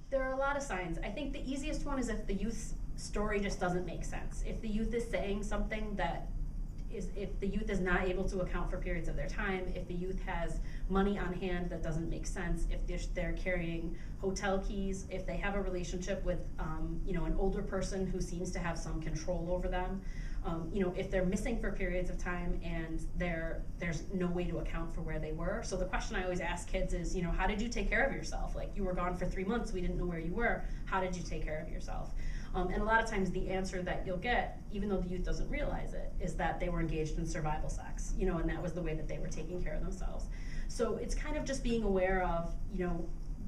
There are a lot of signs. I think the easiest one is if the youth's story just doesn't make sense. If the youth is saying something that if the youth is not able to account for periods of their time, if the youth has money on hand that doesn't make sense, if they're carrying hotel keys, if they have a relationship with an older person who seems to have some control over them, if they're missing for periods of time and there's no way to account for where they were. So the question I always ask kids is, how did you take care of yourself? Like, you were gone for 3 months, we didn't know where you were. How did you take care of yourself? And a lot of times the answer that you'll get, even though the youth doesn't realize it, is that they were engaged in survival sex, and that was the way that they were taking care of themselves. So it's kind of just being aware of,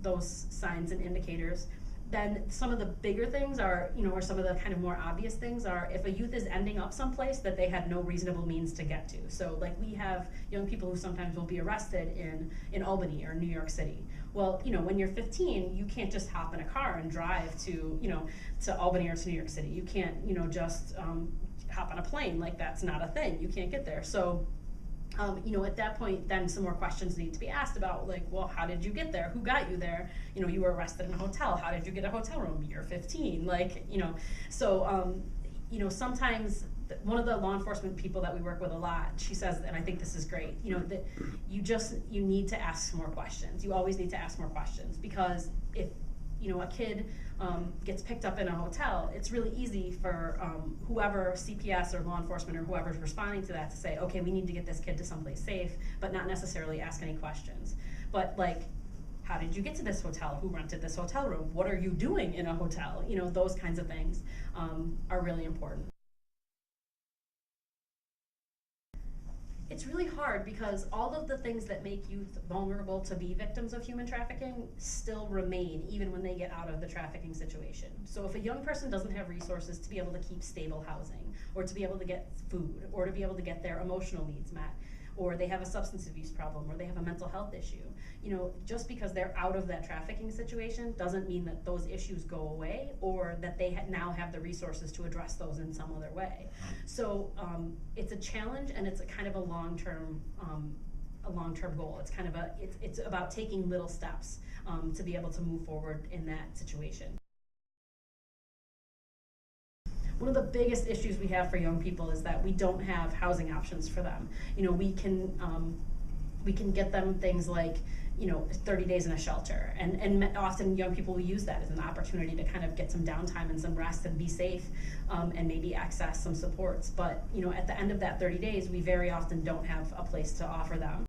those signs and indicators. Then some of the bigger things are, or some of the kind of more obvious things are if a youth is ending up someplace that they had no reasonable means to get to. So like, we have young people who sometimes will be arrested in Albany or New York City. Well, when you're 15, you can't just hop in a car and drive to Albany or to New York City. You can't, just hop on a plane. Like, that's not a thing. You can't get there. So, at that point, then some more questions need to be asked about, like, well, how did you get there? Who got you there? You were arrested in a hotel. How did you get a hotel room? You're 15. Like, so, sometimes one of the law enforcement people that we work with a lot, she says, and I think this is great, that you need to ask more questions. You always need to ask more questions, because if a kid gets picked up in a hotel, it's really easy for whoever, CPS or law enforcement or whoever's responding to that, to say, okay, we need to get this kid to someplace safe, but not necessarily ask any questions. But like, how did you get to this hotel? Who rented this hotel room? What are you doing in a hotel? Those kinds of things are really important. It's really hard because all of the things that make youth vulnerable to be victims of human trafficking still remain even when they get out of the trafficking situation. So if a young person doesn't have resources to be able to keep stable housing, or to be able to get food, or to be able to get their emotional needs met, or they have a substance abuse problem, or they have a mental health issue, just because they're out of that trafficking situation doesn't mean that those issues go away, or that they now have the resources to address those in some other way. So it's a challenge, and it's a kind of a long-term goal. It's kind of it's about taking little steps to be able to move forward in that situation. One of the biggest issues we have for young people is that we don't have housing options for them. We can get them things like 30 days in a shelter, and often young people will use that as an opportunity to kind of get some downtime and some rest and be safe, and maybe access some supports. But at the end of that 30 days, we very often don't have a place to offer them.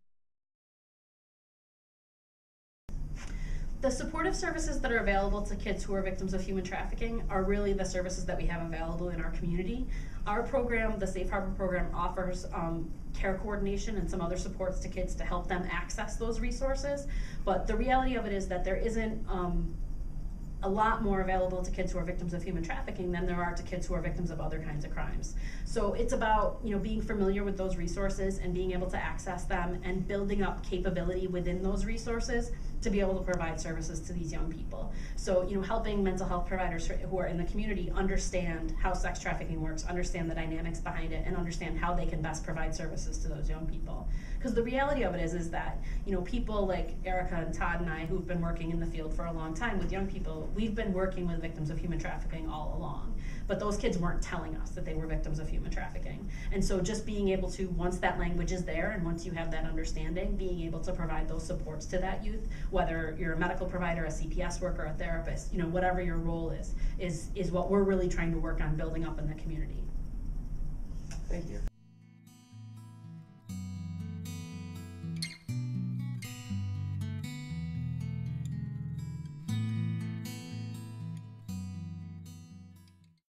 The supportive services that are available to kids who are victims of human trafficking are really the services that we have available in our community. Our program, the Safe Harbor program, offers care coordination and some other supports to kids to help them access those resources. But the reality of it is that there isn't a lot more available to kids who are victims of human trafficking than there are to kids who are victims of other kinds of crimes. So it's about being familiar with those resources and being able to access them, and building up capability within those resources to be able to provide services to these young people. So helping mental health providers who are in the community understand how sex trafficking works, understand the dynamics behind it, and understand how they can best provide services to those young people. Because the reality of it is that people like Erica and Todd and I, who've been working in the field for a long time with young people, we've been working with victims of human trafficking all along. But those kids weren't telling us that they were victims of human trafficking. And so just being able to, once that language is there and once you have that understanding, being able to provide those supports to that youth, whether you're a medical provider, a CPS worker, a therapist, whatever your role is what we're really trying to work on building up in the community. Thank you.